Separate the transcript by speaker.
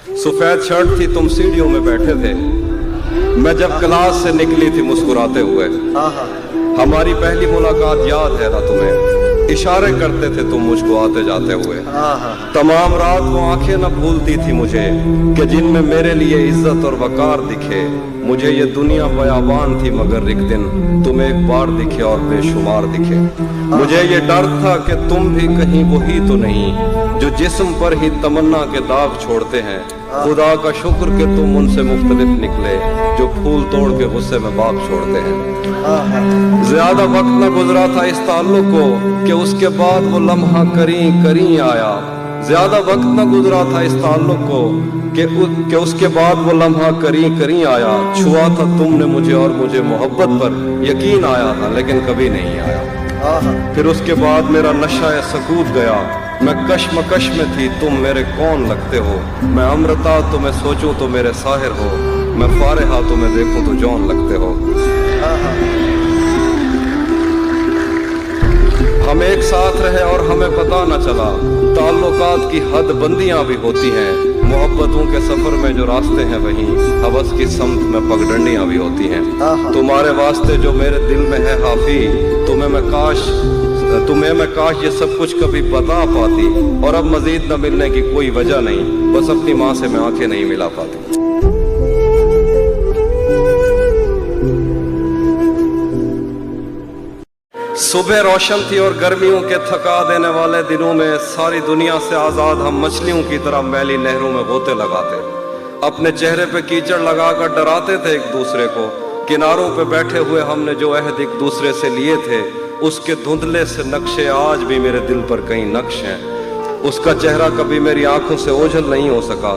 Speaker 1: सफेद शर्ट थी, तुम सीढ़ियों में बैठे थे, मैं जब क्लास से निकली थी मुस्कुराते हुए। हमारी पहली मुलाकात याद है ना तुम्हें, इशारे करते थे तुम मुझको आते जाते हुए। तमाम रात वो आंखें न भूलती थी मुझे कि जिनमें मेरे लिए इज्जत और वकार दिखे। मुझे ये दुनिया बयाबान थी मगर एक दिन तुम एक बार दिखे और बेशुमार दिखे। मुझे ये डर था कि तुम भी कहीं वही तो नहीं जो जिस्म पर ही तमन्ना के दाग छोड़ते हैं। खुदा का शुक्र कि तुम उनसे मुख्तलिफ निकले जो फूल तोड़ के गुस्से में बाग छोड़ते हैं। ज्यादा वक्त न गुजरा था इस ताल्लुक को कि उसके बाद वो लम्हा करीं आया। ज्यादा वक्त न गुजरा था इस ताल्लुक को कि उसके बाद वो लम्हा करीं आया। छुआ था तुमने मुझे और मुझे मोहब्बत पर यकीन आया था, लेकिन कभी नहीं आया। फिर उसके बाद मेरा नशा सकूत गया, मैं कश्मकश में थी, तुम मेरे कौन लगते हो। मैं अमृता तुम्हें सोचूं तो मेरे साहिर हो, मैं फारिहा तुम्हें देखूं तो जौन लगते हो। हम एक साथ रहे और हमें पता न चला, ताल्लुकात की हद बंदियां भी होती हैं। मोहब्बतों के सफर में जो रास्ते हैं वहीं हवस की समत में पगडंडियां भी होती हैं। तुम्हारे वास्ते जो मेरे दिल में है हाफी, तुम्हें मैं काश ये सब कुछ कभी बता पाती। और अब मजीद न मिलने की कोई वजह नहीं, बस अपनी माँ से मैं आंखें नहीं मिला पाती। सुबह रोशन थी और गर्मियों के थका देने वाले दिनों में सारी दुनिया से आजाद हम मछलियों की तरह मैली नहरों में गोते लगाते, अपने चेहरे पे कीचड़ लगाकर डराते थे एक दूसरे को। किनारों पे बैठे हुए हमने जो अहद एक दूसरे से लिए थे, उसके धुंधले से नक्शे आज भी मेरे दिल पर कहीं नक्श हैं। उसका चेहरा कभी मेरी आंखों से ओझल नहीं हो सका।